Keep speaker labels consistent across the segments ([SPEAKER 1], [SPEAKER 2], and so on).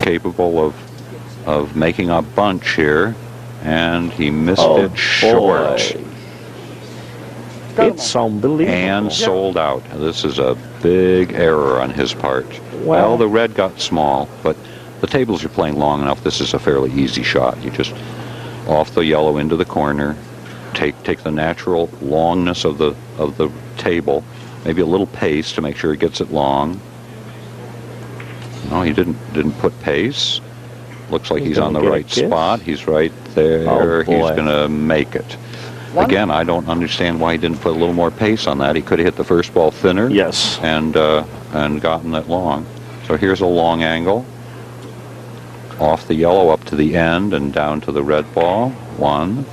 [SPEAKER 1] capable of making a bunch here, and he missed it short.
[SPEAKER 2] Boy. It's unbelievable.
[SPEAKER 1] And sold out. This is a big error on his part. Well, the red got small, but the tables are playing long enough. This is a fairly easy shot. You just off the yellow into the corner, take the natural longness of the table, maybe a little pace to make sure he gets it long. No, he didn't put pace. Looks like he's on the right spot. He's right there.
[SPEAKER 2] Oh,
[SPEAKER 1] he's going to make it. Again, I don't understand why he didn't put a little more pace on that. He could have hit the first ball thinner.
[SPEAKER 2] Yes.
[SPEAKER 1] And gotten it long. So here's a long angle. Off the yellow up to the end and down to the red ball. 1,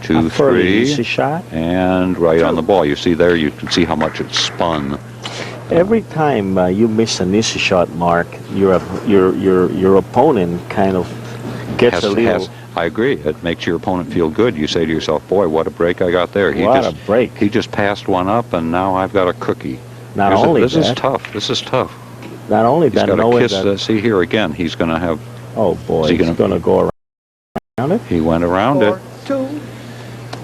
[SPEAKER 1] 2, 3.
[SPEAKER 2] Easy shot.
[SPEAKER 1] And right on the ball. You see there, you can see how much it spun.
[SPEAKER 2] Every time you miss an easy shot, Mark, your opponent kind of gets a little...
[SPEAKER 1] I agree. It makes your opponent feel good. You say to yourself, boy, what a break I got there.
[SPEAKER 2] What a break.
[SPEAKER 1] He just passed one up, and now I've got a cookie. This is tough. This is tough.
[SPEAKER 2] Not only
[SPEAKER 1] that,
[SPEAKER 2] he's got to kiss.
[SPEAKER 1] See here again, he's going to have...
[SPEAKER 2] Oh, boy, he's going to go around it?
[SPEAKER 1] He went around it.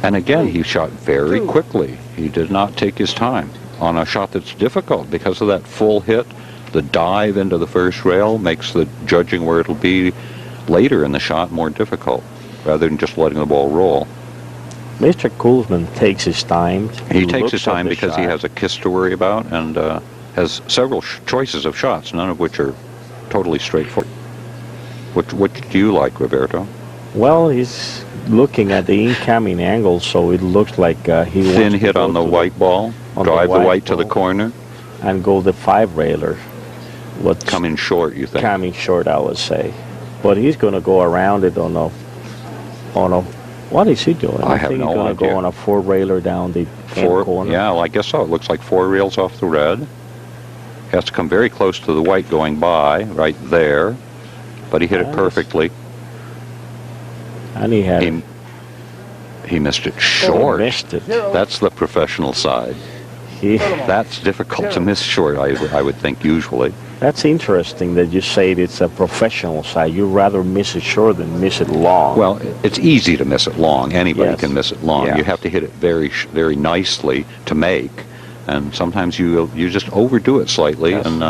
[SPEAKER 1] And again, he shot very quickly. He did not take his time on a shot that's difficult because of that full hit. The dive into the first rail makes the judging where it'll be later in the shot more difficult, rather than just letting the ball roll.
[SPEAKER 2] Mr. Ceulemans takes his time.
[SPEAKER 1] He takes his time because he has a kiss to worry about and has several choices of shots, none of which are totally straightforward. What do you like, Roberto?
[SPEAKER 2] Well, he's looking at the incoming angle, so it looks like he wants
[SPEAKER 1] thin hit on the white ball, drive the white to the corner,
[SPEAKER 2] and go the 5-railer. What's
[SPEAKER 1] coming short, you think?
[SPEAKER 2] Coming short, I would say. But he's going to go around it on a. What is he doing?
[SPEAKER 1] I have no idea.
[SPEAKER 2] He's going to go on a 4-railer down the end corner.
[SPEAKER 1] Yeah, well, I guess so. It looks like 4 rails off the red. He has to come very close to the white going by, right there. But he hit it perfectly.
[SPEAKER 2] And he had
[SPEAKER 1] he missed it short.
[SPEAKER 2] He missed it.
[SPEAKER 1] That's the professional side. That's difficult to miss short, I would think, usually.
[SPEAKER 2] That's interesting that you say it's a professional side. You'd rather miss it short than miss it long.
[SPEAKER 1] Well, it's easy to miss it long. Anybody can miss it long.
[SPEAKER 2] Yeah.
[SPEAKER 1] You have to hit it very, very nicely to make, and sometimes you just overdo it slightly.
[SPEAKER 2] Yes.
[SPEAKER 1] And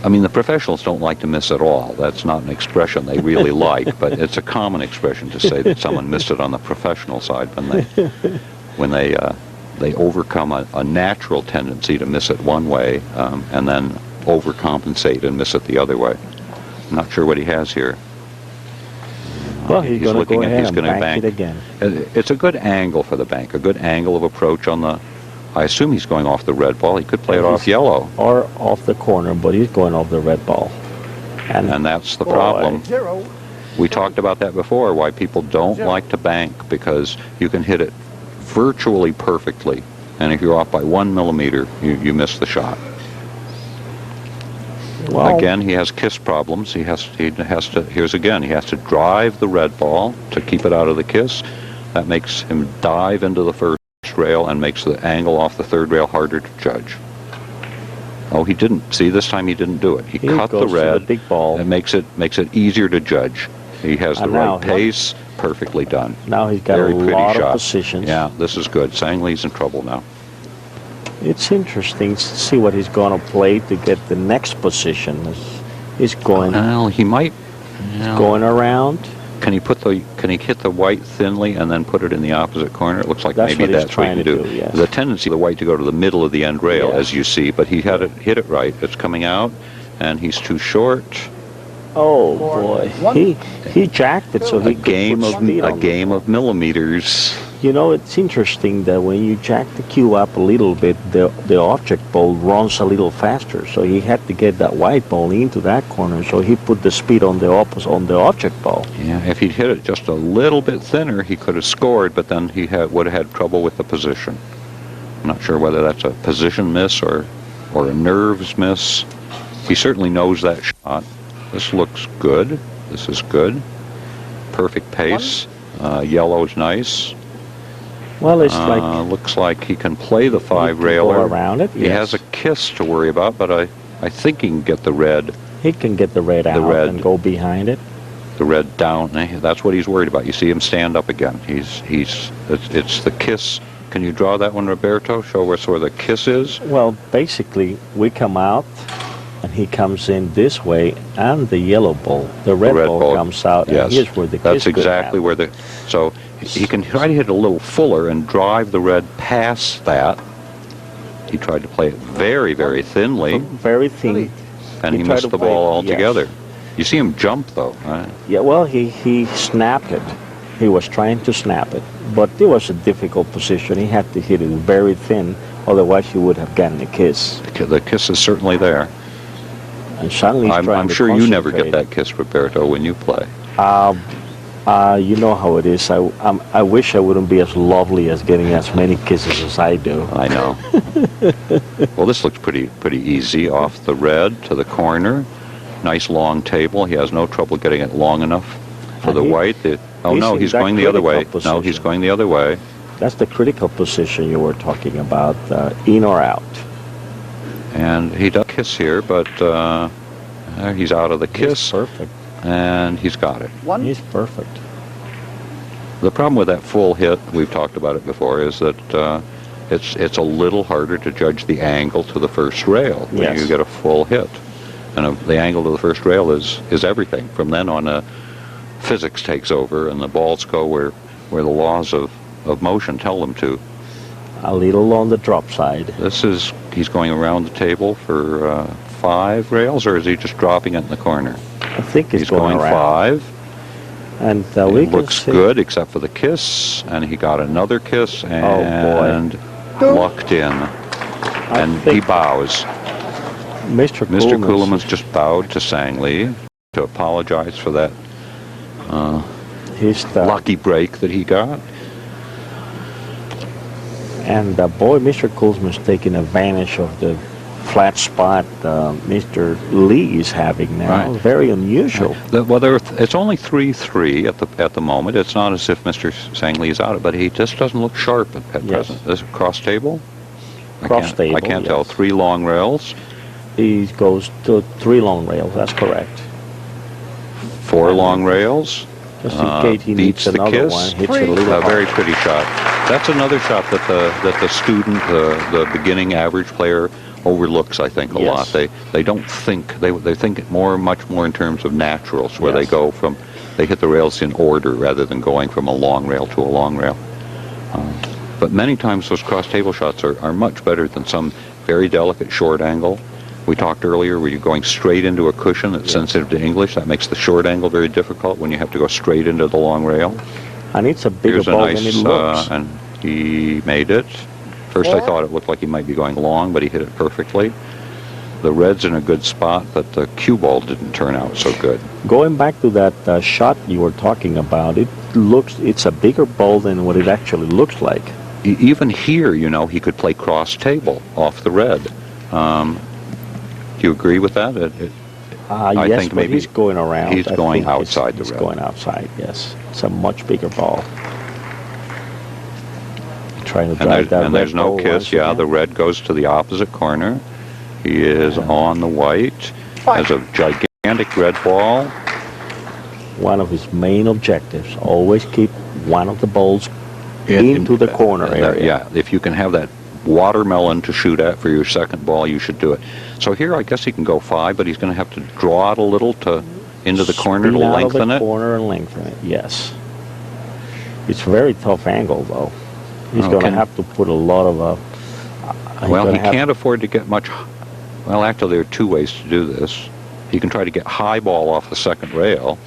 [SPEAKER 1] I mean, the professionals don't like to miss at all. That's not an expression they really like, but it's a common expression to say that someone missed it on the professional side when they overcome a natural tendency to miss it one way and then overcompensate and miss it the other way. I'm not sure what he has here.
[SPEAKER 2] Well, he's going to go ahead and bank it again.
[SPEAKER 1] It's a good angle for the bank, a good angle of approach on the... I assume he's going off the red ball. He could play it off yellow.
[SPEAKER 2] Or off the corner, but he's going off the red ball.
[SPEAKER 1] And that's the problem. We talked about that before, why people don't like to bank, because you can hit it virtually perfectly, and if you're off by 1 millimeter, you miss the shot. Well, again, he has kiss problems. He has to drive the red ball to keep it out of the kiss. That makes him dive into the first rail and makes the angle off the 3rd rail harder to judge. Oh, he didn't. See, this time he didn't do it. He cut the red.
[SPEAKER 2] The big ball.
[SPEAKER 1] And makes it easier to judge. He has the right pace. Perfectly done.
[SPEAKER 2] Now he's got a lot of positions.
[SPEAKER 1] Yeah, this is good. Sang Lee's in trouble now.
[SPEAKER 2] It's interesting to see what he's going to play to get the next position. He's going.
[SPEAKER 1] Well, he might.
[SPEAKER 2] Going around.
[SPEAKER 1] Can he hit the white thinly and then put it in the opposite corner? It looks like maybe that's what he can do.
[SPEAKER 2] Yes.
[SPEAKER 1] The tendency of the white to go to the middle of the end rail, as you see, but he hit it right. It's coming out, and he's too short.
[SPEAKER 2] Oh boy, he jacked it so he could put speed on
[SPEAKER 1] a game of millimeters.
[SPEAKER 2] You know, it's interesting that when you jack the cue up a little bit, the object ball runs a little faster. So he had to get that white ball into that corner. So he put the speed on the object ball.
[SPEAKER 1] Yeah, if he'd hit it just a little bit thinner, he could have scored. But then he would have had trouble with the position. I'm not sure whether that's a position miss or a nerves miss. He certainly knows that shot. This looks good. This is good. Perfect pace. Yellow's nice.
[SPEAKER 2] Well, it's
[SPEAKER 1] looks like he can play the 5-railer
[SPEAKER 2] around it.
[SPEAKER 1] He has a kiss to worry about, but I think he can get the red
[SPEAKER 2] He can get the red out
[SPEAKER 1] red.
[SPEAKER 2] and go behind it.
[SPEAKER 1] The red down. That's what he's worried about. You see him stand up again. It's the kiss. Can you draw that one, Roberto? Show us where the kiss is.
[SPEAKER 2] Well, basically, we come out, and he comes in this way, and the yellow ball, the red ball comes out,
[SPEAKER 1] yes.
[SPEAKER 2] and here's where the kiss
[SPEAKER 1] That's exactly where the. So he can try to hit a little fuller and drive the red past that. He tried to play it very, very thinly.
[SPEAKER 2] Very thin.
[SPEAKER 1] And he missed the ball altogether. Yes. You see him jump, though, right?
[SPEAKER 2] Yeah, well, he snapped it. He was trying to snap it, but it was a difficult position. He had to hit it very thin, otherwise he would have gotten a kiss.
[SPEAKER 1] The kiss is certainly there.
[SPEAKER 2] And suddenly
[SPEAKER 1] I'm sure you never get that kiss, Roberto, when you play.
[SPEAKER 2] You know how it is. I wish I wouldn't be as lovely as getting as many kisses as I do.
[SPEAKER 1] I know. Well, this looks pretty easy. Off the red to the corner. Nice long table. He has no trouble getting it long enough for the white. He's going the other way.
[SPEAKER 2] Position.
[SPEAKER 1] No, he's going the other way.
[SPEAKER 2] That's the critical position you were talking about, in or out.
[SPEAKER 1] And he does kiss here, but he's out of the kiss.
[SPEAKER 2] He's perfect.
[SPEAKER 1] And he's got it.
[SPEAKER 2] He's perfect.
[SPEAKER 1] The problem with that full hit, we've talked about it before, is that it's a little harder to judge the angle to the first rail when you get a full hit. And the angle to the first rail is everything. From then on, physics takes over, and the balls go where the laws of motion tell them to.
[SPEAKER 2] A little on the drop side.
[SPEAKER 1] He's going around the table for 5 rails, or is he just dropping it in the corner?
[SPEAKER 2] I think he's
[SPEAKER 1] going
[SPEAKER 2] around.
[SPEAKER 1] 5.
[SPEAKER 2] And
[SPEAKER 1] it looks good, except for the kiss, and he got another kiss, and lucked in. And he bows.
[SPEAKER 2] Mr.
[SPEAKER 1] Ceulemans just bowed to Sang-Lee to apologize for that lucky break that he got.
[SPEAKER 2] And boy, Mr. Ceulemans taking advantage of the flat spot Mr. Lee is having now. Right. Very unusual.
[SPEAKER 1] It's only 3-3 at the moment. It's not as if Mr. Sang-Lee is out, but he just doesn't look sharp at present. This cross table? I can't tell. 3 long rails.
[SPEAKER 2] He goes to 3 long rails. That's correct.
[SPEAKER 1] 4 long rails.
[SPEAKER 2] Just in case he
[SPEAKER 1] beats
[SPEAKER 2] needs another
[SPEAKER 1] the kiss.
[SPEAKER 2] one. Hits it a
[SPEAKER 1] very pretty shot. That's another shot that the student, the beginning average player, overlooks, I think, a lot. They don't think, they think it much more in terms of naturals, where they hit the rails in order rather than going from a long rail to a long rail. But many times those cross table shots are much better than some very delicate short angle. We talked earlier where you're going straight into a cushion that's sensitive to English. That makes the short angle very difficult when you have to go straight into the long rail.
[SPEAKER 2] And it's a bigger ball than it looks.
[SPEAKER 1] And he made it. First I thought it looked like he might be going long, but he hit it perfectly. The red's in a good spot, but the cue ball didn't turn out so good.
[SPEAKER 2] Going back to that shot you were talking about, it's a bigger ball than what it actually looks like.
[SPEAKER 1] Even here, he could play cross table off the red. Do you agree with that? I
[SPEAKER 2] yes,
[SPEAKER 1] think
[SPEAKER 2] but
[SPEAKER 1] maybe
[SPEAKER 2] he's going around.
[SPEAKER 1] He's going outside the red.
[SPEAKER 2] He's going outside, yes. It's a much bigger ball. Trying to drive that red.
[SPEAKER 1] And there's no kiss. Yeah, the red goes to the opposite corner. He is on the white. Has a gigantic red ball.
[SPEAKER 2] One of his main objectives, always keep one of the balls into the corner area.
[SPEAKER 1] Yeah, if you can have that watermelon to shoot at for your second ball, you should do it. So here I guess he can go 5, but he's going to have to draw it a little into the corner to lengthen it.
[SPEAKER 2] Corner and lengthen it, yes. It's a very tough angle, though. He's going to have to put a lot of...
[SPEAKER 1] he can't afford to get much... Well, actually, there are 2 ways to do this. He can try to get high ball off the second rail.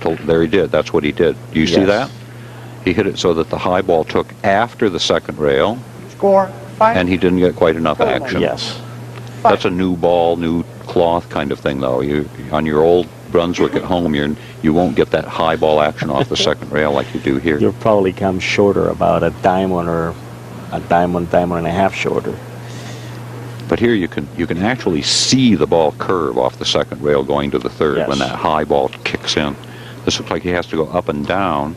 [SPEAKER 1] There he did. That's what he did. Do you see that? He hit it so that the high ball took after the second rail.
[SPEAKER 3] Score 5.
[SPEAKER 1] And he didn't get quite enough action.
[SPEAKER 2] Yes.
[SPEAKER 1] That's a new ball, new cloth kind of thing, though. On your old Brunswick at home, you won't get that high ball action off the second rail like you do here.
[SPEAKER 2] You'll probably come shorter, about a diamond or a diamond and a half shorter.
[SPEAKER 1] But here you can actually see the ball curve off the second rail going to the third when that high ball kicks in. This looks like he has to go up and down.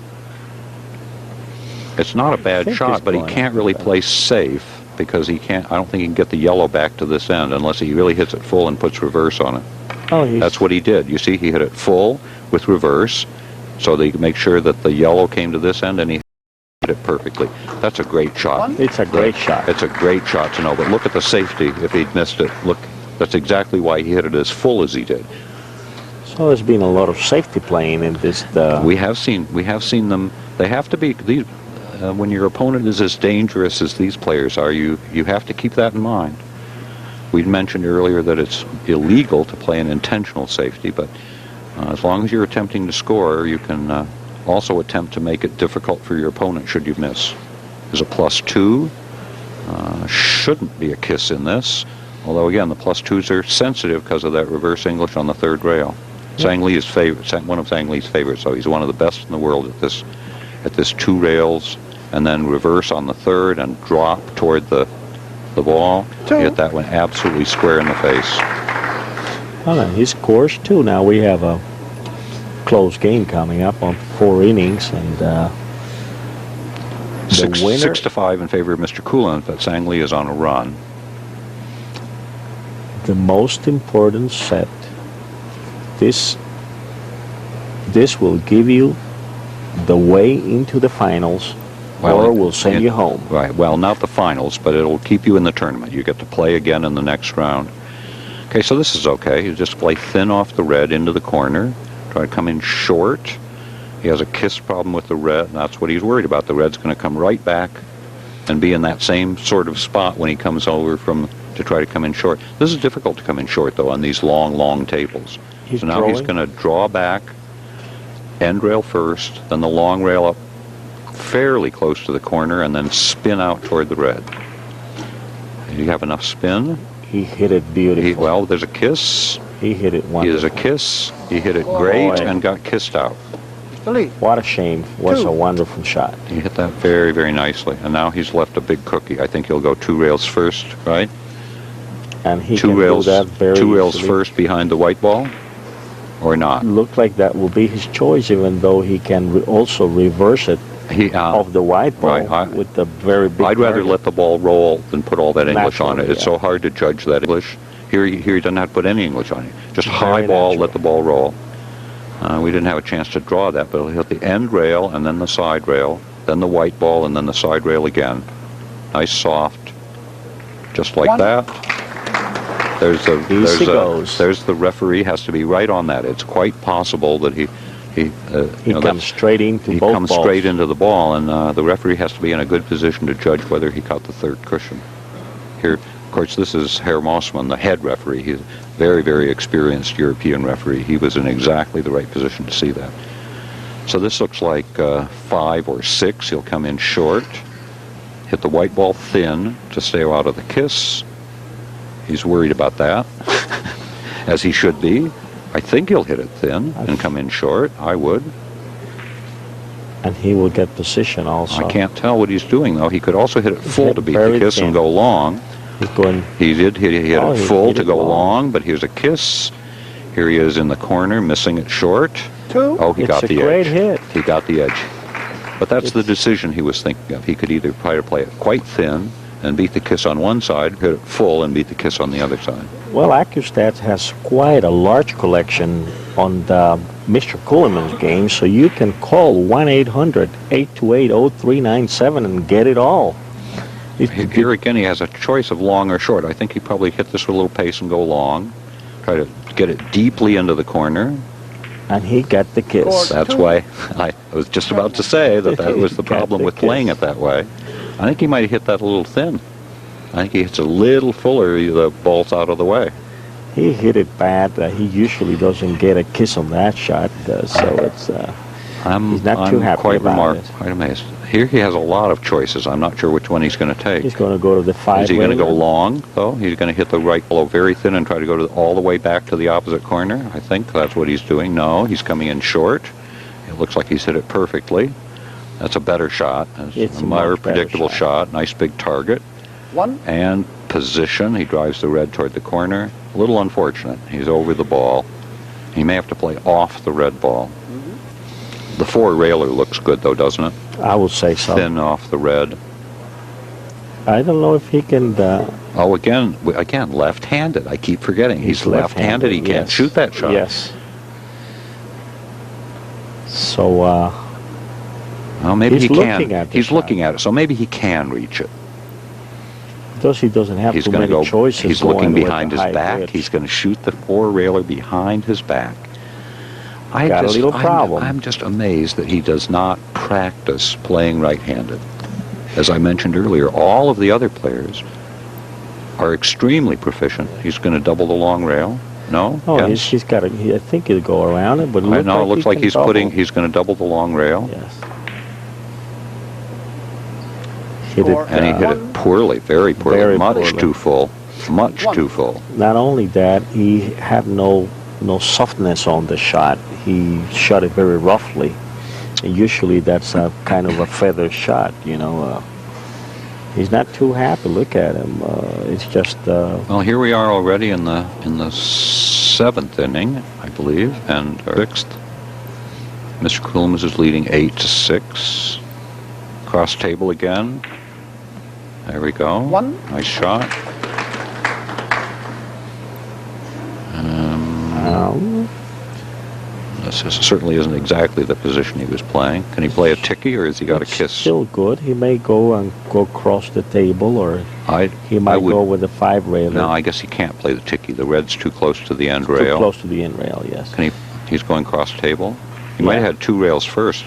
[SPEAKER 1] It's not a bad shot, but he can't really play safe because I don't think he can get the yellow back to this end unless he really hits it full and puts reverse on it.
[SPEAKER 2] Oh,
[SPEAKER 1] That's what he did. You see, he hit it full with reverse, so that he could make sure that the yellow came to this end, and he hit it perfectly. That's a great shot.
[SPEAKER 2] It's a great shot.
[SPEAKER 1] It's a great shot to know, but look at the safety if he'd missed it. Look, that's exactly why he hit it as full as he did.
[SPEAKER 2] So there's been a lot of safety playing in this.
[SPEAKER 1] We have seen them. They have to be these. When your opponent is as dangerous as these players are, you have to keep that in mind. We mentioned earlier that it's illegal to play an intentional safety, but as long as you're attempting to score, you can also attempt to make it difficult for your opponent should you miss. There's a +2. Shouldn't be a kiss in this, although again the +2s are sensitive because of that reverse English on the third rail.
[SPEAKER 2] Yep.
[SPEAKER 1] Sang Lee is one of Sang Lee's favorites, so he's one of the best in the world at this 2 rails, and then reverse on the third and drop toward the ball. Hit that one absolutely square in the face.
[SPEAKER 2] Well, he scores 2. Now we have a close game coming up on 4 innings, and the winner
[SPEAKER 1] 6-5 in favor of Mr. Ceulemans, but Sang Lee is on a run.
[SPEAKER 2] The most important set. This will give you the way into the finals, or will send you home.
[SPEAKER 1] Right. Well, not the finals, but it'll keep you in the tournament. You get to play again in the next round. Okay, so this is okay. You just play thin off the red into the corner. Try to come in short. He has a kiss problem with the red, and that's what he's worried about. The red's going to come right back and be in that same sort of spot when he comes over to try to come in short. This is difficult to come in short, though, on these long tables. So now he's going to draw back, end rail first, then the long rail up fairly close to the corner, and then spin out toward the red. Do you have enough spin?
[SPEAKER 2] He hit it beautiful.
[SPEAKER 1] Well, there's a kiss.
[SPEAKER 2] He hit it wonderful.
[SPEAKER 1] There's a kiss. He hit it great and got kissed out.
[SPEAKER 2] What a shame. Was a wonderful shot.
[SPEAKER 1] He hit that very, very nicely. And now he's left a big cookie. I think he'll go 2 rails first, right?
[SPEAKER 2] And he can do that very
[SPEAKER 1] 2 rails
[SPEAKER 2] easily.
[SPEAKER 1] first behind the white ball, or not?
[SPEAKER 2] Looked like that will be his choice, even though he can also reverse it of the white ball with the very big
[SPEAKER 1] I'd rather
[SPEAKER 2] target.
[SPEAKER 1] let the ball roll than put all that English on it.
[SPEAKER 2] Naturally,
[SPEAKER 1] It's so hard to judge that English. Here he doesn't have to put any English on it. Just
[SPEAKER 2] Very
[SPEAKER 1] high ball,
[SPEAKER 2] natural.
[SPEAKER 1] let the ball roll. We didn't have a chance to draw that, but he'll hit the end rail and then the side rail, then the white ball and then the side rail again. Nice soft, just like that. There's the referee has to be right on that. It's quite possible that he
[SPEAKER 2] comes straight into
[SPEAKER 1] he
[SPEAKER 2] both
[SPEAKER 1] comes
[SPEAKER 2] balls.
[SPEAKER 1] straight into the ball, and the referee has to be in a good position to judge whether he caught the third cushion. Here, of course, this is Herr Mossman, the head referee. He's a very, very experienced European referee. He was in exactly the right position to see that. So this looks like 5 or 6. He'll come in short, hit the white ball thin to stay out of the kiss. He's worried about that, as he should be. I think he'll hit it thin and come in short. I would.
[SPEAKER 2] And he will get position also.
[SPEAKER 1] I can't tell what he's doing, though. He could also hit it full to beat the
[SPEAKER 2] very
[SPEAKER 1] kiss
[SPEAKER 2] thin.
[SPEAKER 1] and go long.
[SPEAKER 2] He's going.
[SPEAKER 1] He hit it full to go
[SPEAKER 2] long.
[SPEAKER 1] long, but here's a kiss. Here he is in the corner, missing it short.
[SPEAKER 3] 2.
[SPEAKER 1] Oh, he got the edge.
[SPEAKER 2] It's a great hit.
[SPEAKER 1] He got the edge. But that's the decision he was thinking of. He could either try to play it quite thin and beat the kiss on one side, hit it full and beat the kiss on the other side.
[SPEAKER 2] Well, Accustat has quite a large collection on the Mr. Ceulemans game, so you can call 1-800-828-0397 and get it all.
[SPEAKER 1] Here again, he has a choice of long or short. I think he probably hit this with a little pace and go long. Try to get it deeply into the corner.
[SPEAKER 2] And he got the kiss.
[SPEAKER 1] That's why I was just about to say that was the problem with playing it that way. I think he might have hit that a little thin. I think he hits a little fuller, the ball's out of the way.
[SPEAKER 2] He hit it bad. He usually doesn't get a kiss on that shot, so it's. He's not too happy about it.
[SPEAKER 1] Quite amazed. Here he has a lot of choices. I'm not sure which one he's going to take.
[SPEAKER 2] He's going to go to the 5.
[SPEAKER 1] Is he going to go long, though? He's going to hit the right ball very thin and try to go all the way back to the opposite corner. I think that's what he's doing. No, he's coming in short. It looks like he's hit it perfectly. That's a better shot.
[SPEAKER 2] It's
[SPEAKER 1] a more predictable shot. Nice big target.
[SPEAKER 3] 1.
[SPEAKER 1] And position. He drives the red toward the corner. A little unfortunate. He's over the ball. He may have to play off the red ball. The 4 railer looks good, though, doesn't it?
[SPEAKER 2] I would say so.
[SPEAKER 1] Thin off the red.
[SPEAKER 2] I don't know if he can.
[SPEAKER 1] Oh, again, left-handed. I keep forgetting. He's left-handed. He can't
[SPEAKER 2] yes.
[SPEAKER 1] shoot that shot.
[SPEAKER 2] Yes. So,
[SPEAKER 1] well, maybe
[SPEAKER 2] he's
[SPEAKER 1] he
[SPEAKER 2] looking
[SPEAKER 1] can.
[SPEAKER 2] at the
[SPEAKER 1] He's
[SPEAKER 2] shot.
[SPEAKER 1] looking at it, so maybe he can reach it.
[SPEAKER 2] because he doesn't have
[SPEAKER 1] He's
[SPEAKER 2] too
[SPEAKER 1] going to
[SPEAKER 2] many
[SPEAKER 1] go.
[SPEAKER 2] choices.
[SPEAKER 1] He's
[SPEAKER 2] going
[SPEAKER 1] looking
[SPEAKER 2] with
[SPEAKER 1] behind
[SPEAKER 2] the
[SPEAKER 1] his
[SPEAKER 2] high
[SPEAKER 1] back.
[SPEAKER 2] bridge.
[SPEAKER 1] He's going to shoot the four-railer behind his back.
[SPEAKER 2] Got a little problem.
[SPEAKER 1] I'm just amazed that he does not practice playing right-handed. As I mentioned earlier, all of the other players are extremely proficient. He's going to double the long rail. No?
[SPEAKER 2] Oh,
[SPEAKER 1] Yes?
[SPEAKER 2] he's got a. I think he'll go around it, but
[SPEAKER 1] I know. It looks like he's
[SPEAKER 2] putting.
[SPEAKER 1] He's going to double the long rail,
[SPEAKER 2] Yes. Hit it,
[SPEAKER 1] and he hit it poorly, very poorly,
[SPEAKER 2] very
[SPEAKER 1] much
[SPEAKER 2] poorly.
[SPEAKER 1] too full, much too full.
[SPEAKER 2] Not only that, he had no softness on the shot. He shot it very roughly. And usually that's a kind of a feather shot, you know. He's not too happy. Look at him. It's just.
[SPEAKER 1] Well, here we are already in the seventh inning, I believe, and sixth. Mr. Ceulemans is leading 8-6. Cross table again. There we go. Nice shot. This certainly isn't exactly the position he was playing. Can he play a ticky, or has he got a kiss?
[SPEAKER 2] Still good. He may go across the table, or he might go with a five-railer.
[SPEAKER 1] No, I guess he can't play the ticky. The red's too close to the end
[SPEAKER 2] Too
[SPEAKER 1] rail.
[SPEAKER 2] close to the end rail, yes.
[SPEAKER 1] He's going cross table. He might have had two rails first,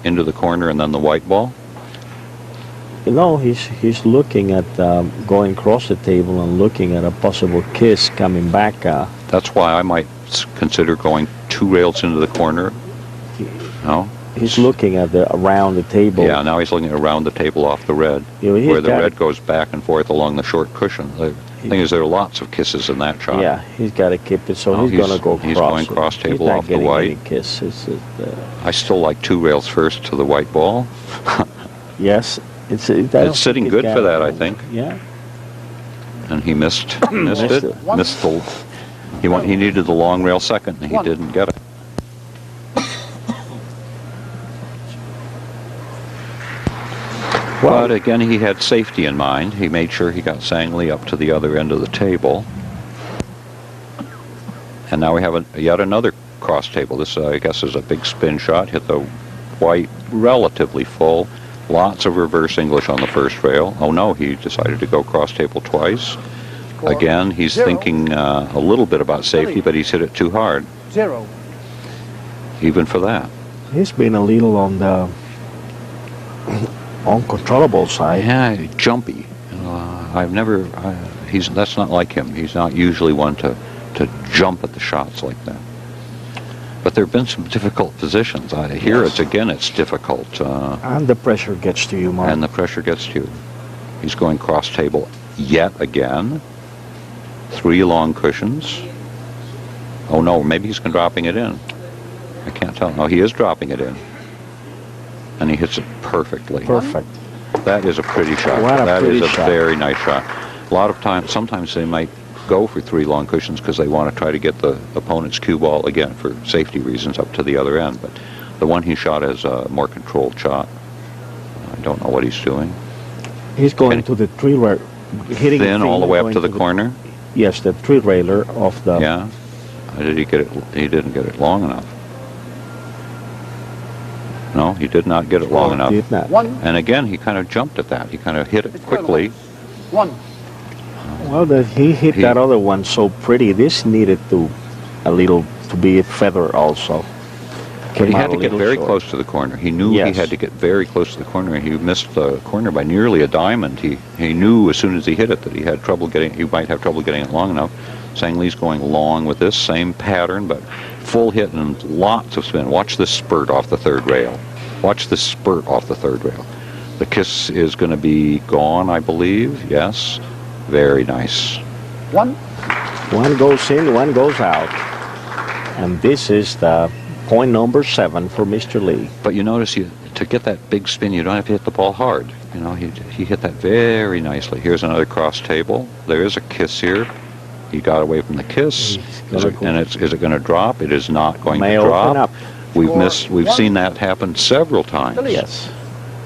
[SPEAKER 1] into the corner and then the white ball.
[SPEAKER 2] No, he's looking at going across the table and looking at a possible kiss coming back.
[SPEAKER 1] That's why I might consider going two rails into the corner. No?
[SPEAKER 2] He's looking at around the table.
[SPEAKER 1] Yeah, now he's looking around the table off the red, where the red goes back and forth along the short cushion. The thing is, there are lots of kisses in that shot.
[SPEAKER 2] Yeah, he's got to keep it, so he's going to go cross.
[SPEAKER 1] He's going cross table off the white.
[SPEAKER 2] Kisses.
[SPEAKER 1] I still like two rails first to the white ball.
[SPEAKER 2] Yes, it's
[SPEAKER 1] sitting good for that, I think.
[SPEAKER 2] Yeah.
[SPEAKER 1] And he missed it. Missed the. He needed the long rail second, and he didn't get it.
[SPEAKER 2] Well,
[SPEAKER 1] but again, he had safety in mind. He made sure he got Sangley up to the other end of the table. And now we have yet another cross table. This, I guess, is a big spin shot. Hit the white relatively full. Lots of reverse English on the first rail. Oh no, he decided to go cross table twice. Again, he's thinking a little bit about safety, but he's hit it too hard.
[SPEAKER 3] 0.
[SPEAKER 1] Even for that.
[SPEAKER 2] He's been a little on the uncontrollable side.
[SPEAKER 1] Yeah, jumpy. That's not like him. He's not usually one to jump at the shots like that. But there have been some difficult positions. It's difficult.
[SPEAKER 2] And the pressure gets to you, Mark.
[SPEAKER 1] And the pressure gets to you. He's going cross table yet again. 3 long cushions. Oh no, maybe he's dropping it in. I can't tell. No, he is dropping it in. And he hits it perfectly.
[SPEAKER 2] Perfect.
[SPEAKER 1] That is a pretty shot. That is a very nice shot. A lot of times, sometimes they might go for 3 long cushions because they want to try to get the opponent's cue ball, again, for safety reasons, up to the other end. But the one he shot is a more controlled shot. I don't know what he's doing.
[SPEAKER 2] He's going to the three-railer. Hitting
[SPEAKER 1] thin all the way up to the corner?
[SPEAKER 2] Yes, the three-railer of the...
[SPEAKER 1] Yeah. Did he get it? He didn't get it long enough. No, he did not get it long enough.
[SPEAKER 2] Did not.
[SPEAKER 1] And again, he kind of jumped at that. He kind of hit it quickly.
[SPEAKER 3] 1.
[SPEAKER 2] Well, he hit that other one so pretty. This needed to be a feather also.
[SPEAKER 1] But he had to get very close to the corner. He knew he had to get very close to the corner, and he missed the corner by nearly a diamond. He knew as soon as he hit it that he might have trouble getting it long enough. Sangley's going long with this same pattern, but full hit and lots of spin. Watch this spurt off the third rail. Watch this spurt off the third rail. The kiss is going to be gone, I believe. Yes. Very nice.
[SPEAKER 3] 1.
[SPEAKER 2] One goes in, one goes out. And this is the point number 7 for Mr. Lee.
[SPEAKER 1] But you notice to get that big spin, you don't have to hit the ball hard. He hit that very nicely. Here's another cross table. There is a kiss here. He got away from the kiss. Is it going to drop? It is not going to drop. We've seen that happen several times.
[SPEAKER 2] Yes.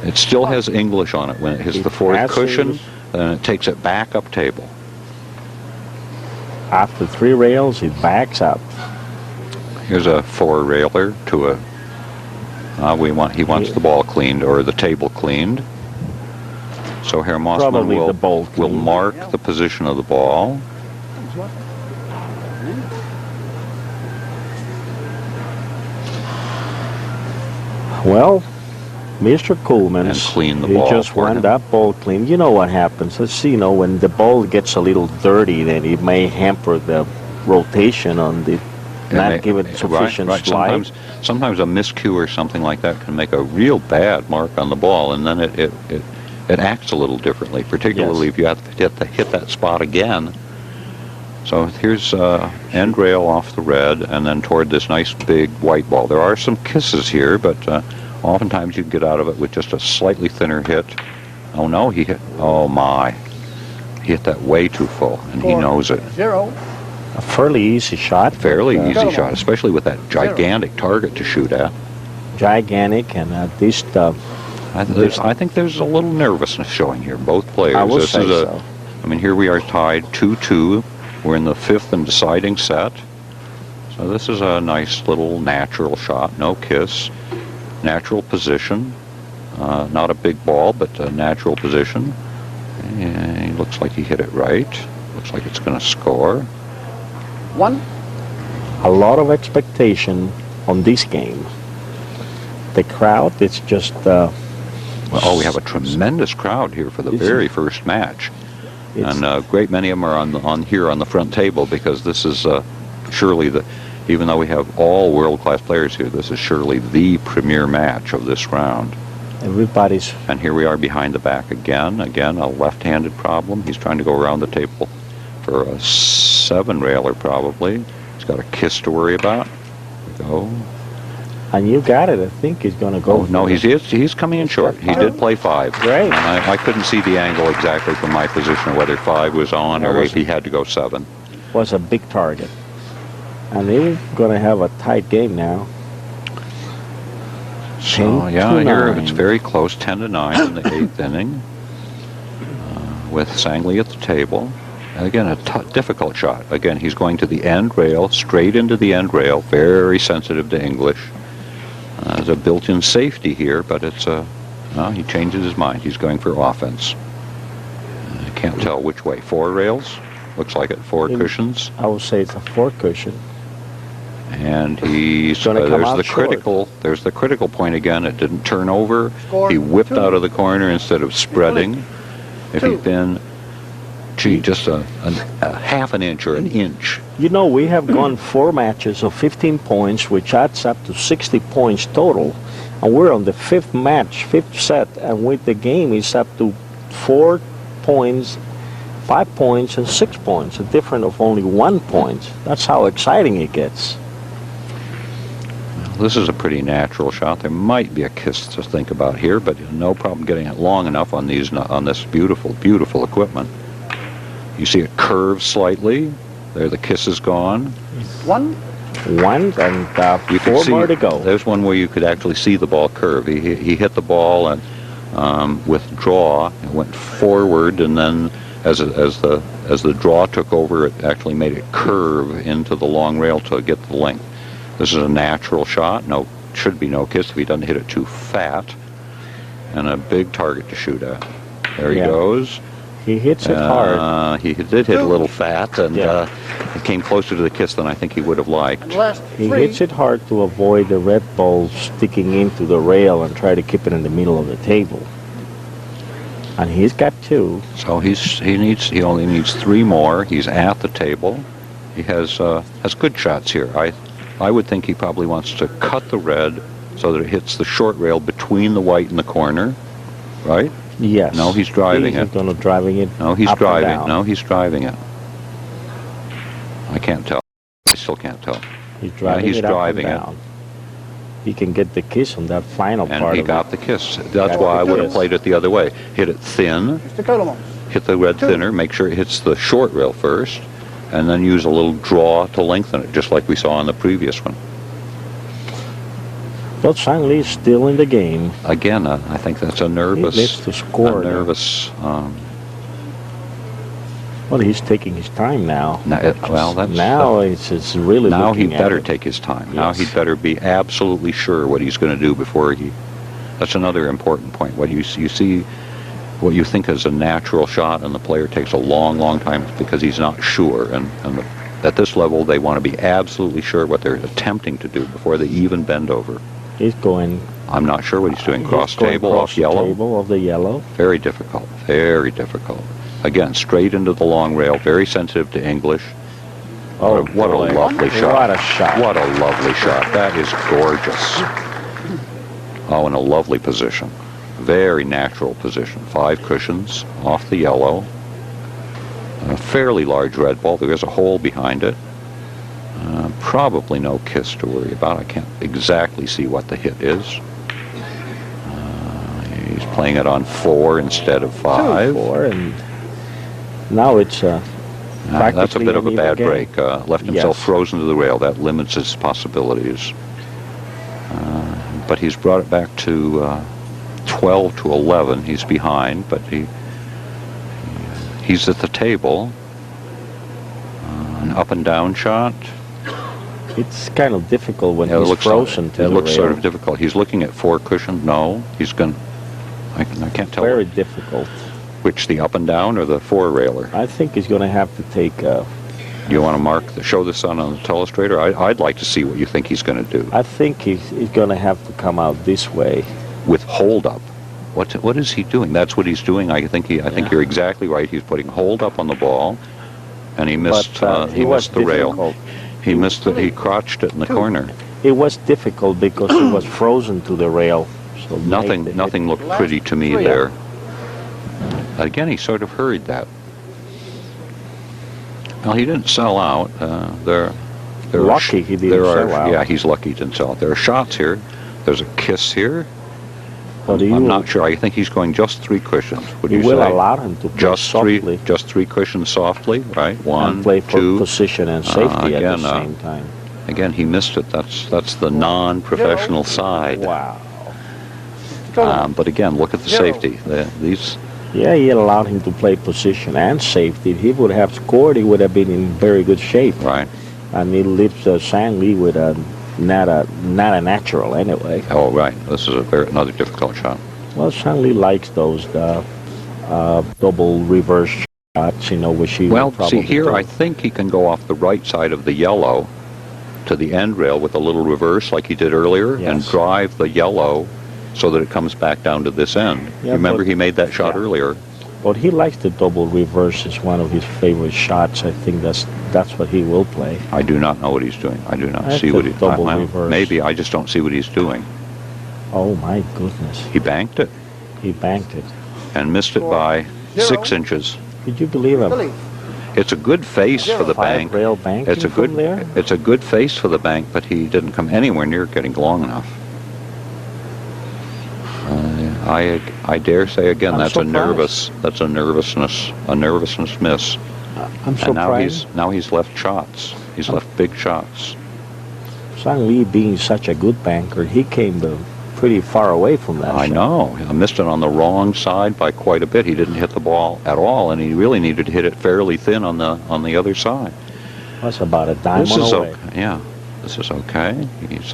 [SPEAKER 1] It still has English on it when it hits the fourth cushion. then it takes it back up table.
[SPEAKER 2] After 3 rails, it backs up.
[SPEAKER 1] Here's a 4-railer to a. He wants the ball cleaned or the table cleaned. So Herr Mossman
[SPEAKER 2] Probably the ball
[SPEAKER 1] will
[SPEAKER 2] cleaned.
[SPEAKER 1] mark the position of the ball.
[SPEAKER 2] Well, Mr. Ceulemans,
[SPEAKER 1] And clean the
[SPEAKER 2] he
[SPEAKER 1] ball
[SPEAKER 2] just
[SPEAKER 1] for
[SPEAKER 2] want
[SPEAKER 1] him.
[SPEAKER 2] that ball clean. You know what happens. Let's see, when the ball gets a little dirty, then it may hamper the rotation on the, not give it sufficient
[SPEAKER 1] right.
[SPEAKER 2] slide.
[SPEAKER 1] Sometimes a miscue or something like that can make a real bad mark on the ball, and then it acts a little differently, particularly
[SPEAKER 2] Yes.
[SPEAKER 1] if you have to hit that spot again. So here's end rail off the red, and then toward this nice big white ball. There are some kisses here, but oftentimes you can get out of it with just a slightly thinner hit. Oh no, he hit. Oh my, he hit that way too full, and he knows it.
[SPEAKER 3] 0.
[SPEAKER 2] A fairly easy shot.
[SPEAKER 1] Fairly
[SPEAKER 2] but,
[SPEAKER 1] easy shot, especially with that gigantic target to shoot at.
[SPEAKER 2] Gigantic, and at least
[SPEAKER 1] I think there's a little nervousness showing here. Both players.
[SPEAKER 2] I would
[SPEAKER 1] This
[SPEAKER 2] say
[SPEAKER 1] is
[SPEAKER 2] so.
[SPEAKER 1] I mean, here we are tied 2-2. We're in the 5th and deciding set. So this is a nice little natural shot. No kiss. Natural position. Not a big ball, but a natural position. And he looks like he hit it right. Looks like it's going to score.
[SPEAKER 3] 1.
[SPEAKER 2] A lot of expectation on this game. The crowd, it's just...
[SPEAKER 1] We have a tremendous crowd here for the
[SPEAKER 2] It's-
[SPEAKER 1] very first match.
[SPEAKER 2] it's-
[SPEAKER 1] And a great many of them are on here on the front table because this is surely even though we have all world-class players here, this is surely the premier match of this round.
[SPEAKER 2] everybody's...
[SPEAKER 1] And here we are behind the back again. Again, a left-handed problem. He's trying to go around the table for a 7-railer probably. He's got a kiss to worry about. There we go.
[SPEAKER 2] And you got it. I think he's going to go.
[SPEAKER 1] Oh, no, he's coming in short. He did play 5.
[SPEAKER 2] Great.
[SPEAKER 1] And I couldn't see the angle exactly from my position, whether 5 was on
[SPEAKER 2] That
[SPEAKER 1] or
[SPEAKER 2] was-
[SPEAKER 1] if he had to go 7.
[SPEAKER 2] Was a big target. And they're going to have a tight game now.
[SPEAKER 1] So
[SPEAKER 2] 10
[SPEAKER 1] yeah,
[SPEAKER 2] to
[SPEAKER 1] here
[SPEAKER 2] 9.
[SPEAKER 1] it's very close, 10-9 in the 8th inning, with Sangley at the table. And again, a difficult shot. Again, he's going to the end rail, straight into the end rail. Very sensitive to English. There's a built-in safety here, but it's he changes his mind. He's going for offense. I can't tell which way. 4 rails, looks like it. 4 cushions.
[SPEAKER 2] I would say it's a 4 cushion.
[SPEAKER 1] And he's
[SPEAKER 2] Gonna come
[SPEAKER 1] there's
[SPEAKER 2] out
[SPEAKER 1] the
[SPEAKER 2] short.
[SPEAKER 1] critical point again. It didn't turn over.
[SPEAKER 3] Score
[SPEAKER 1] He whipped
[SPEAKER 3] 2.
[SPEAKER 1] out of the corner instead of spreading. If
[SPEAKER 3] 2.
[SPEAKER 1] he'd been, just a half an inch or an inch.
[SPEAKER 2] You know, we have gone 4 matches of 15 points, which adds up to 60 points total. And we're on the 5th match, 5th set, and with the game it's up to 4 points, 5 points, and 6 points, a difference of only 1 point. That's how exciting it gets.
[SPEAKER 1] This is a pretty natural shot. There might be a kiss to think about here, but no problem getting it long enough on this beautiful equipment. You see it curve slightly. There, the kiss is gone.
[SPEAKER 3] 1.
[SPEAKER 2] 1 and
[SPEAKER 1] You could
[SPEAKER 2] 4
[SPEAKER 1] see,
[SPEAKER 2] more to go.
[SPEAKER 1] There's one where you could actually see the ball curve. He hit the ball and with draw, it went forward, and then as the draw took over, it actually made it curve into the long rail to get the length. This is a natural shot. Should be no kiss if he doesn't hit it too fat, and a big target to shoot at. There he
[SPEAKER 2] Yeah.
[SPEAKER 1] goes.
[SPEAKER 2] He hits it hard.
[SPEAKER 1] He did hit a little fat, and
[SPEAKER 2] Yeah.
[SPEAKER 1] it came closer to the kiss than I think he would have liked.
[SPEAKER 3] And last
[SPEAKER 2] He
[SPEAKER 3] 3.
[SPEAKER 2] hits it hard to avoid the red ball sticking into the rail and try to keep it in the middle of the table. And he's got 2.
[SPEAKER 1] So he only needs 3 more. He's at the table. He has good shots here. I would think he probably wants to cut the red so that it hits the short rail between the white and the corner, right?
[SPEAKER 2] Yes.
[SPEAKER 1] No, he's driving
[SPEAKER 2] He's
[SPEAKER 1] it.
[SPEAKER 2] going to driving it.
[SPEAKER 1] No, he's
[SPEAKER 2] up and
[SPEAKER 1] driving.
[SPEAKER 2] down.
[SPEAKER 1] No, he's driving it. I can't tell. I still can't tell.
[SPEAKER 2] He's driving
[SPEAKER 1] he's
[SPEAKER 2] it up
[SPEAKER 1] driving
[SPEAKER 2] and
[SPEAKER 1] it.
[SPEAKER 2] down. He can get the kiss on that final
[SPEAKER 1] And
[SPEAKER 2] part
[SPEAKER 1] he
[SPEAKER 2] of
[SPEAKER 1] got
[SPEAKER 2] it.
[SPEAKER 1] the kiss. That's
[SPEAKER 3] Got
[SPEAKER 1] why I
[SPEAKER 3] the
[SPEAKER 1] would have
[SPEAKER 3] kiss.
[SPEAKER 1] played it the other way. Hit it thin,
[SPEAKER 3] Mr. Ceulemans.
[SPEAKER 1] hit the red
[SPEAKER 3] 2.
[SPEAKER 1] thinner, make sure it hits the short rail first, and then use a little draw to lengthen it, just like we saw on the previous one.
[SPEAKER 2] But Sangley is still in the game.
[SPEAKER 1] Again, I think that's a nervous,
[SPEAKER 2] needs to score
[SPEAKER 1] a
[SPEAKER 2] now.
[SPEAKER 1] nervous
[SPEAKER 2] Well, he's taking his time now.
[SPEAKER 1] Now,
[SPEAKER 2] It's really
[SPEAKER 1] now he'd
[SPEAKER 2] looking at
[SPEAKER 1] better
[SPEAKER 2] it.
[SPEAKER 1] take his time. Now
[SPEAKER 2] Yes.
[SPEAKER 1] he'd better be absolutely sure what he's going to do before he. That's another important point. What you see, what you think is a natural shot, and the player takes a long, long time because he's not sure. At this level, they want to be absolutely sure what they're attempting to do before they even bend over.
[SPEAKER 2] He's going.
[SPEAKER 1] I'm not sure what he's doing.
[SPEAKER 2] He's
[SPEAKER 1] Cross
[SPEAKER 2] going
[SPEAKER 1] table
[SPEAKER 2] across
[SPEAKER 1] off
[SPEAKER 2] the
[SPEAKER 1] yellow.
[SPEAKER 2] Table of the yellow.
[SPEAKER 1] Very difficult. Very difficult. Again, straight into the long rail. Very sensitive to English.
[SPEAKER 2] Oh,
[SPEAKER 1] What a
[SPEAKER 2] boy.
[SPEAKER 1] lovely shot.
[SPEAKER 2] What a shot.
[SPEAKER 1] What a lovely shot. That is gorgeous. Oh, in a lovely position. Very natural position. 5 cushions off the yellow. A fairly large red ball. There is a hole behind it. Probably no kiss to worry about. I can't exactly see what the hit is. He's playing it on 4 instead of 5.
[SPEAKER 2] 4, and now it's
[SPEAKER 1] That's a bit of a
[SPEAKER 2] practically
[SPEAKER 1] bad
[SPEAKER 2] an even
[SPEAKER 1] break. Left himself
[SPEAKER 2] Yes.
[SPEAKER 1] frozen to the rail. That limits his possibilities. But he's brought it back to 12 to 11. He's behind, but he's at the table. An up and down shot.
[SPEAKER 2] It's kind of difficult when
[SPEAKER 1] Yeah,
[SPEAKER 2] he's frozen to
[SPEAKER 1] it
[SPEAKER 2] the
[SPEAKER 1] looks
[SPEAKER 2] rail.
[SPEAKER 1] sort of difficult. He's looking at 4 cushions. No, he's going. I can't tell
[SPEAKER 2] Very difficult.
[SPEAKER 1] which, the up and down or the 4 railer.
[SPEAKER 2] I think he's going to have to take.
[SPEAKER 1] You want to show this on the telestrator? I'd like to see what you think he's going to do
[SPEAKER 2] I think he's going to have to come out this way.
[SPEAKER 1] with hold up. What is he doing? That's what he's doing. I think you're exactly right. He's putting hold up on the ball, and he missed.
[SPEAKER 2] But
[SPEAKER 1] He
[SPEAKER 2] it was
[SPEAKER 1] missed the rail.
[SPEAKER 2] difficult.
[SPEAKER 1] He missed it. He crotched it in the corner.
[SPEAKER 2] It was difficult because he was frozen to the rail. So
[SPEAKER 1] Nothing looked pretty to me there. Again, he sort of hurried that. Well, he didn't sell out. There are
[SPEAKER 2] Lucky he didn't sell out.
[SPEAKER 1] Yeah, he's lucky he didn't sell out. There are shots here. There's a kiss here.
[SPEAKER 2] But he
[SPEAKER 1] I'm
[SPEAKER 2] will,
[SPEAKER 1] not sure. I think he's going just 3 cushions. Would
[SPEAKER 2] he
[SPEAKER 1] you
[SPEAKER 2] will
[SPEAKER 1] say?
[SPEAKER 2] allow him to play
[SPEAKER 1] Just
[SPEAKER 2] softly
[SPEAKER 1] just 3 cushions softly, right? 1,
[SPEAKER 2] and play for
[SPEAKER 1] 2.
[SPEAKER 2] position and safety at
[SPEAKER 1] again,
[SPEAKER 2] the same time.
[SPEAKER 1] Again, he missed it. That's the non-professional side.
[SPEAKER 2] Wow.
[SPEAKER 1] But again, look at the safety. These.
[SPEAKER 2] Yeah, he allowed him to play position and safety. If he would have scored, he would have been in very good shape.
[SPEAKER 1] Right.
[SPEAKER 2] And he leaves Sang Lee with not a natural anyway.
[SPEAKER 1] Oh, right. This is another difficult shot.
[SPEAKER 2] Well, Sang Lee likes those double reverse shots, which he
[SPEAKER 1] Well,
[SPEAKER 2] would probably
[SPEAKER 1] see here,
[SPEAKER 2] do.
[SPEAKER 1] I think he can go off the right side of the yellow to the end rail with a little reverse like he did earlier, and
[SPEAKER 2] Yes.
[SPEAKER 1] drive the yellow so that it comes back down to this end.
[SPEAKER 2] Yeah,
[SPEAKER 1] Remember,
[SPEAKER 2] but-
[SPEAKER 1] he made that shot
[SPEAKER 2] yeah.
[SPEAKER 1] earlier.
[SPEAKER 2] But he likes the double reverse. It's one of his favorite shots. I think that's what he will play.
[SPEAKER 1] I do not know what he's doing. I do not
[SPEAKER 2] That's
[SPEAKER 1] see
[SPEAKER 2] a
[SPEAKER 1] what he's
[SPEAKER 2] double reverse.
[SPEAKER 1] Maybe I just don't see what he's doing.
[SPEAKER 2] Oh my goodness.
[SPEAKER 1] He banked it
[SPEAKER 2] He banked it.
[SPEAKER 1] and missed it by 6 inches.
[SPEAKER 2] Could you believe him?
[SPEAKER 3] Billy,
[SPEAKER 1] It's a good face for the
[SPEAKER 2] 5
[SPEAKER 1] bank.
[SPEAKER 2] rail banking
[SPEAKER 1] It's a good
[SPEAKER 2] from there.
[SPEAKER 1] It's a good face for the bank, but he didn't come anywhere near getting long enough. I dare say again
[SPEAKER 2] I'm
[SPEAKER 1] that's a
[SPEAKER 2] surprised.
[SPEAKER 1] nervousness miss.
[SPEAKER 2] I'm
[SPEAKER 1] And now
[SPEAKER 2] surprised.
[SPEAKER 1] he's left shots. He's left big shots.
[SPEAKER 2] Sang Lee being such a good banker, he came pretty far away from that.
[SPEAKER 1] I
[SPEAKER 2] shot.
[SPEAKER 1] know. I missed it on the wrong side by quite a bit. He didn't hit the ball at all, and he really needed to hit it fairly thin on the other side.
[SPEAKER 2] That's about a diamond
[SPEAKER 1] This is
[SPEAKER 2] away.
[SPEAKER 1] okay. Yeah, this is okay. He's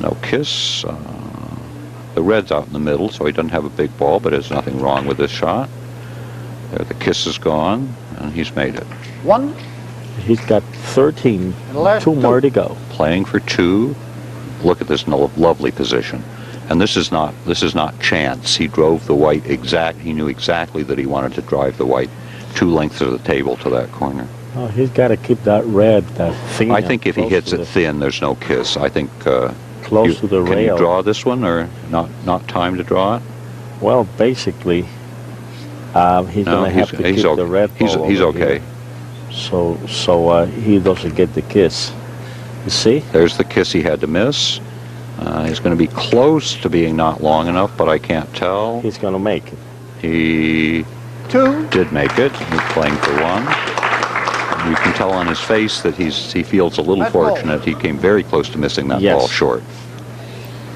[SPEAKER 1] no kiss. The red's out in the middle, so he doesn't have a big ball, but there's nothing wrong with this shot. There, the kiss is gone, and he's made it.
[SPEAKER 3] 1,
[SPEAKER 2] He's got 13,
[SPEAKER 3] and the last
[SPEAKER 2] 2 more to go.
[SPEAKER 1] Playing for 2. Look at this lovely position. And this is not chance. He drove the white He knew exactly that he wanted to drive the white 2 lengths of the table to that corner.
[SPEAKER 2] Oh, he's got to keep that red, that thin.
[SPEAKER 1] I think if he
[SPEAKER 2] close
[SPEAKER 1] hits
[SPEAKER 2] to
[SPEAKER 1] it
[SPEAKER 2] the-
[SPEAKER 1] thin, there's no kiss. I think
[SPEAKER 2] close to the
[SPEAKER 1] can
[SPEAKER 2] rail.
[SPEAKER 1] you draw this one, or not time to draw it?
[SPEAKER 2] Well, basically, he's
[SPEAKER 1] No,
[SPEAKER 2] going to have to keep
[SPEAKER 1] okay.
[SPEAKER 2] the red ball.
[SPEAKER 1] He's
[SPEAKER 2] over
[SPEAKER 1] okay.
[SPEAKER 2] here. So he doesn't get the kiss. You see?
[SPEAKER 1] There's the kiss he had to miss. He's going to be close to being not long enough, but I can't tell.
[SPEAKER 2] He's going to make it.
[SPEAKER 1] He
[SPEAKER 3] 2,
[SPEAKER 1] did make it. He's playing for 1. You can tell on his face that he feels a little
[SPEAKER 3] Red ball.
[SPEAKER 1] fortunate. He came very close to missing that
[SPEAKER 2] Yes.
[SPEAKER 1] ball short.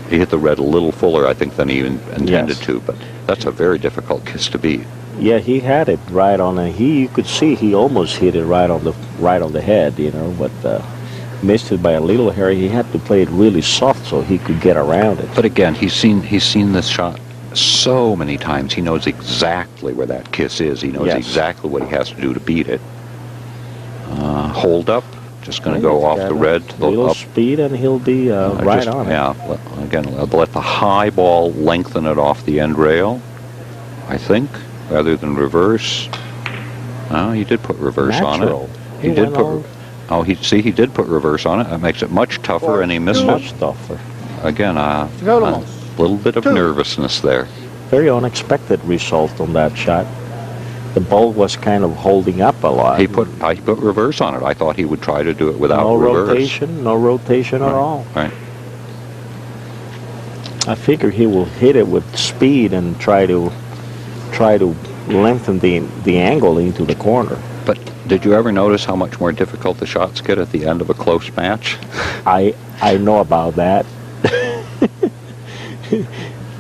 [SPEAKER 1] He hit the red a little fuller, I think, than he intended
[SPEAKER 2] Yes.
[SPEAKER 1] to, but that's a very difficult kiss to beat.
[SPEAKER 2] Yeah, he had it right on, and you could see he almost hit it right on the head, you know, but missed it by a little hair. He had to play it really soft so he could get around it.
[SPEAKER 1] But again, he's seen this shot so many times. He knows exactly where that kiss is. He knows
[SPEAKER 2] Yes.
[SPEAKER 1] exactly what he has to do to beat it. Hold up. Just going to go off the red to
[SPEAKER 2] A
[SPEAKER 1] the
[SPEAKER 2] little
[SPEAKER 1] up.
[SPEAKER 2] speed, and he'll be right on it.
[SPEAKER 1] Yeah. Again, let the high ball lengthen it off the end rail, I think, rather than reverse. He did put reverse
[SPEAKER 2] Natural.
[SPEAKER 1] on it. He did
[SPEAKER 2] went
[SPEAKER 1] put.
[SPEAKER 2] all
[SPEAKER 1] He did put reverse on it. That makes it much tougher, and he missed
[SPEAKER 2] much
[SPEAKER 1] it.
[SPEAKER 2] tougher.
[SPEAKER 1] Again, a
[SPEAKER 3] Ceulemans.
[SPEAKER 1] little bit of
[SPEAKER 3] 2.
[SPEAKER 1] nervousness there.
[SPEAKER 2] Very unexpected result on that shot. The ball was kind of holding up a lot.
[SPEAKER 1] He put reverse on it. I thought he would try to do it without
[SPEAKER 2] no
[SPEAKER 1] reverse.
[SPEAKER 2] no rotation at all.
[SPEAKER 1] Right.
[SPEAKER 2] I figure he will hit it with speed and try to lengthen the angle into the corner.
[SPEAKER 1] But did you ever notice how much more difficult the shots get at the end of a close match?
[SPEAKER 2] I know about that.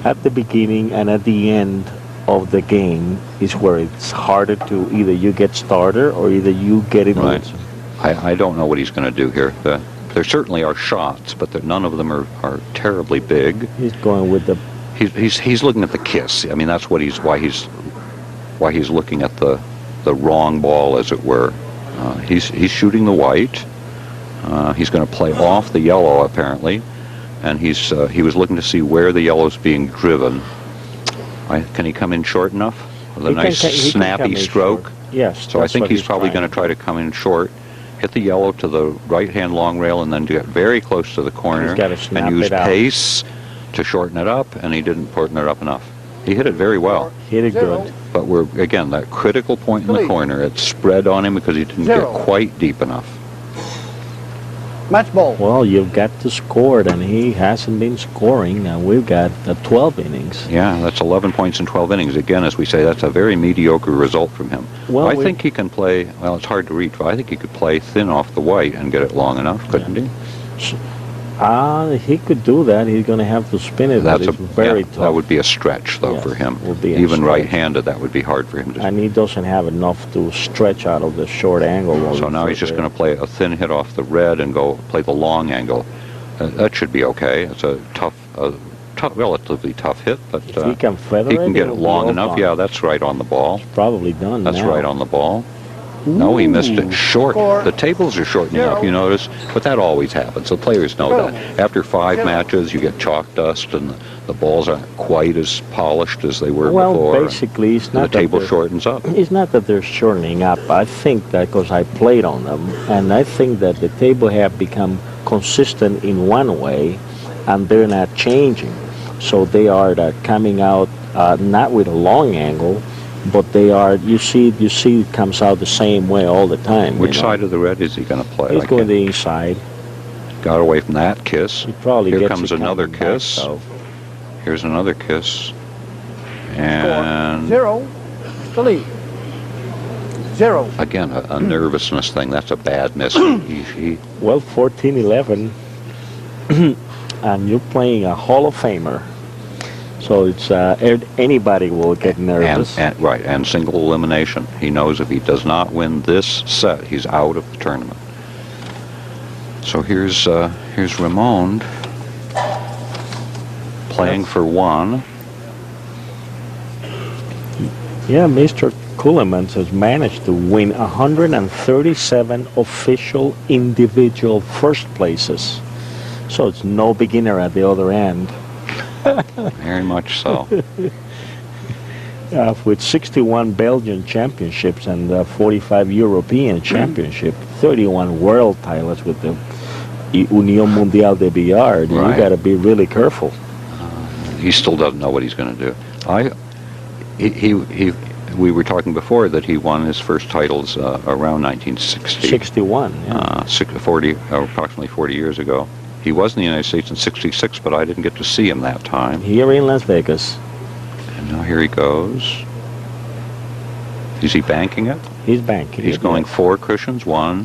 [SPEAKER 2] At the beginning and at the end of the game is where it's harder to either you get started or either you get it.
[SPEAKER 1] Right. I don't know what he's going to do here. There certainly are shots, but none of them are terribly big.
[SPEAKER 2] He's going with the.
[SPEAKER 1] He's looking at the kiss. I mean, that's why he's looking at the wrong ball, as it were. He's shooting the white. He's going to play off the yellow apparently, and he was looking to see where the yellow's being driven. Can he come in short enough with a nice snappy stroke?
[SPEAKER 2] Yes.
[SPEAKER 1] So I think he's probably going to try to come in short, hit the yellow to the right-hand long rail, and then get very close to the corner
[SPEAKER 2] He's gotta snap
[SPEAKER 1] and use
[SPEAKER 2] it out.
[SPEAKER 1] pace to shorten it up, and he didn't shorten it up enough. He hit it very well,
[SPEAKER 2] Hit it
[SPEAKER 3] 0.
[SPEAKER 2] good.
[SPEAKER 1] but we're again that critical point in the
[SPEAKER 3] 3.
[SPEAKER 1] corner. It spread on him because he didn't
[SPEAKER 3] 0.
[SPEAKER 1] get quite deep enough.
[SPEAKER 3] Match ball.
[SPEAKER 2] Well, you've got to score it, and he hasn't been scoring. And we've got 12 innings.
[SPEAKER 1] Yeah, that's 11 points in 12 innings. Again, as we say, that's a very mediocre result from him.
[SPEAKER 2] Well,
[SPEAKER 1] I think he can play, well, it's hard to reach, but I think he could play thin off the white and get it long enough, couldn't he?
[SPEAKER 2] He could do that. He's going to have to spin it, but it's very tough.
[SPEAKER 1] That would be a stretch, though,
[SPEAKER 2] Yes,
[SPEAKER 1] for him.
[SPEAKER 2] would be a
[SPEAKER 1] Even
[SPEAKER 2] stretch.
[SPEAKER 1] right-handed, that would be hard for him to do.
[SPEAKER 2] And he doesn't have enough to stretch out of the short angle.
[SPEAKER 1] So now he's just going to play a thin hit off the red and go play the long angle. That should be okay. It's a relatively tough hit, but
[SPEAKER 2] If he can feather
[SPEAKER 1] he can
[SPEAKER 2] it,
[SPEAKER 1] get
[SPEAKER 2] it'll
[SPEAKER 1] it
[SPEAKER 2] be
[SPEAKER 1] long
[SPEAKER 2] all
[SPEAKER 1] enough.
[SPEAKER 2] fine.
[SPEAKER 1] Yeah, that's right on the ball.
[SPEAKER 2] Probably done
[SPEAKER 1] That's
[SPEAKER 2] now.
[SPEAKER 1] right on the ball. No, he missed it short.
[SPEAKER 3] Score.
[SPEAKER 1] The tables are shortening up,
[SPEAKER 3] 0.
[SPEAKER 1] you notice, but that always happens. The players know that. After 5
[SPEAKER 3] 0.
[SPEAKER 1] matches, you get chalk dust, and the balls aren't quite as polished as they were
[SPEAKER 2] Well,
[SPEAKER 1] before.
[SPEAKER 2] basically, it's
[SPEAKER 1] and
[SPEAKER 2] not
[SPEAKER 1] the table
[SPEAKER 2] that
[SPEAKER 1] shortens up.
[SPEAKER 2] it's not that they're shortening up. I think that because I played on them, and I think that the table have become consistent in one way, and they're not changing. So they are coming out not with a long angle, but they are. You see, it comes out the same way all the time.
[SPEAKER 1] Which side of the red is he going to play?
[SPEAKER 2] He's
[SPEAKER 1] I
[SPEAKER 2] going
[SPEAKER 1] can't-
[SPEAKER 2] the inside.
[SPEAKER 1] Got away from that kiss.
[SPEAKER 2] He probably
[SPEAKER 1] Here
[SPEAKER 2] gets
[SPEAKER 1] comes
[SPEAKER 2] it
[SPEAKER 1] another
[SPEAKER 2] coming back,
[SPEAKER 1] kiss.
[SPEAKER 2] though.
[SPEAKER 1] Here's another kiss.
[SPEAKER 3] Score.
[SPEAKER 1] And
[SPEAKER 3] 0. The lead. 0.
[SPEAKER 1] again, a nervousness thing. That's a bad miss. He
[SPEAKER 2] Well, 14-11, and you're playing a Hall of Famer. So it's anybody will get nervous.
[SPEAKER 1] and single elimination. He knows if he does not win this set, he's out of the tournament. So here's Ramon playing for 1.
[SPEAKER 2] Yeah, Mr. Ceulemans has managed to win 137 official individual first places. So it's no beginner at the other end.
[SPEAKER 1] Very much so.
[SPEAKER 2] With 61 Belgian championships and 45 European championships, 31 world titles with the Union Mundial de Billard.
[SPEAKER 1] Right.
[SPEAKER 2] You got to be really careful.
[SPEAKER 1] He still doesn't know what he's going to do. We were talking before that he won his first titles around 1960.
[SPEAKER 2] 61, yeah.
[SPEAKER 1] 40, approximately 40 years ago. He was in the United States in 66, but I didn't get to see him that time.
[SPEAKER 2] Here in Las Vegas.
[SPEAKER 1] And now here he goes. Is he banking it?
[SPEAKER 2] He's banking.
[SPEAKER 1] He's going 4 cushions. 1,